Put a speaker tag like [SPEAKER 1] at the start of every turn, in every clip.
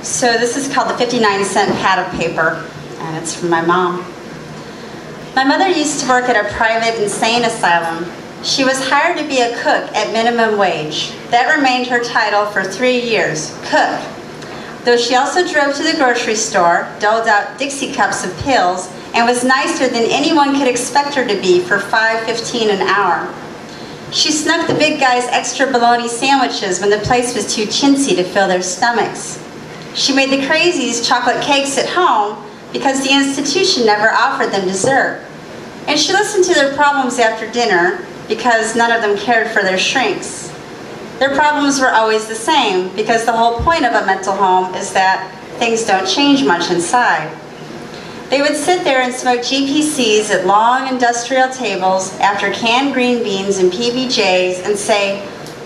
[SPEAKER 1] So this is called the 59-cent pad of paper, and it's from my mom. My mother used to work at a private insane asylum. She was hired to be a cook at minimum wage. That remained her title for 3 years, cook. Though she also drove to the grocery store, doled out Dixie cups of pills, and was nicer than anyone could expect her to be for $5.15 an hour. She snuck the big guys extra bologna sandwiches when the place was too chintzy to fill their stomachs. She made the crazies chocolate cakes at home because the institution never offered them dessert. And she listened to their problems after dinner because none of them cared for their shrinks. Their problems were always the same because the whole point of a mental home is that things don't change much inside. They would sit there and smoke GPCs at long industrial tables after canned green beans and PBJs and say,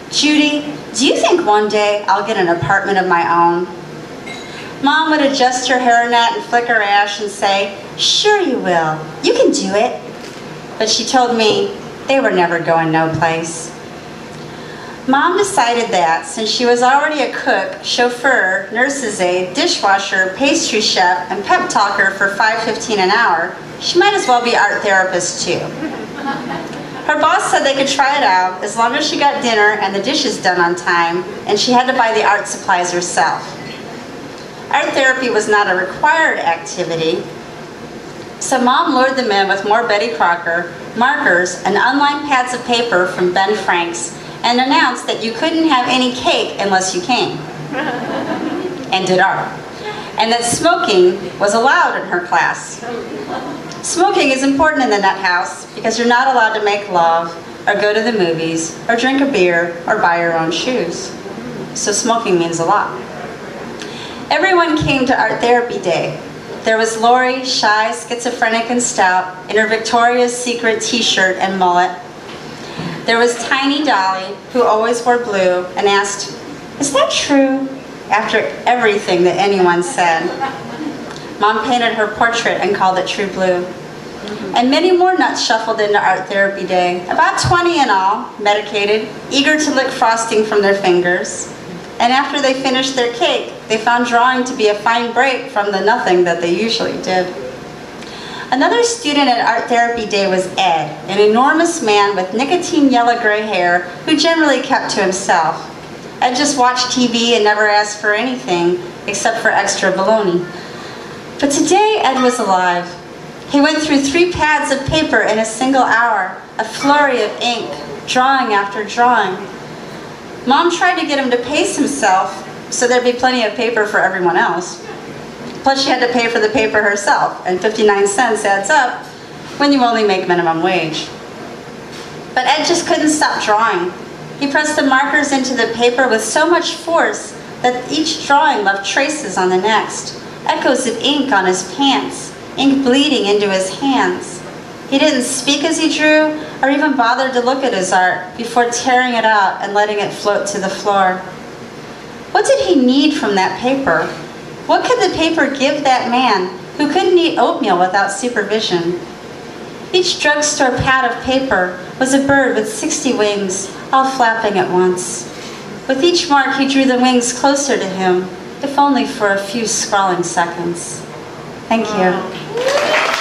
[SPEAKER 1] "Judy, do you think one day I'll get an apartment of my own?" Mom would adjust her hairnet and flick her ash and say, "Sure you will. You can do it." But she told me they were never going no place. Mom decided that since she was already a cook, chauffeur, nurse's aide, dishwasher, pastry chef, and pep talker for $5.15 an hour, she might as well be art therapist too. Her boss said they could try it out as long as she got dinner and the dishes done on time, and she had to buy the art supplies herself. Art therapy was not a required activity, so Mom lured them in with more Betty Crocker, markers, and unlined pads of paper from Ben Frank's, and announced that you couldn't have any cake unless you came and did art, and that smoking was allowed in her class. Smoking is important in the nut house because you're not allowed to make love or go to the movies or drink a beer or buy your own shoes. So smoking means a lot. Everyone came to Art Therapy Day. There was Lori, shy, schizophrenic, and stout, in her Victoria's Secret t-shirt and mullet. There was Tiny Dolly, who always wore blue, and asked, "Is that true?" after everything that anyone said. Mom painted her portrait and called it True Blue. And many more nuts shuffled into Art Therapy Day, about 20 in all, medicated, eager to lick frosting from their fingers. And after they finished their cake, they found drawing to be a fine break from the nothing that they usually did. Another student at Art Therapy Day was Ed, an enormous man with nicotine yellow gray hair who generally kept to himself. Ed just watched TV and never asked for anything except for extra bologna. But today Ed was alive. He went through 3 pads of paper in a single hour, a flurry of ink, drawing after drawing. Mom tried to get him to pace himself so there'd be plenty of paper for everyone else. Plus she had to pay for the paper herself, and 59 cents adds up when you only make minimum wage. But Ed just couldn't stop drawing. He pressed the markers into the paper with so much force that each drawing left traces on the next, echoes of ink on his pants, ink bleeding into his hands. He didn't speak as he drew or even bothered to look at his art before tearing it out and letting it float to the floor. What did he need from that paper? What could the paper give that man who couldn't eat oatmeal without supervision? Each drugstore pad of paper was a bird with 60 wings, all flapping at once. With each mark, he drew the wings closer to him, if only for a few scrawling seconds. Thank you.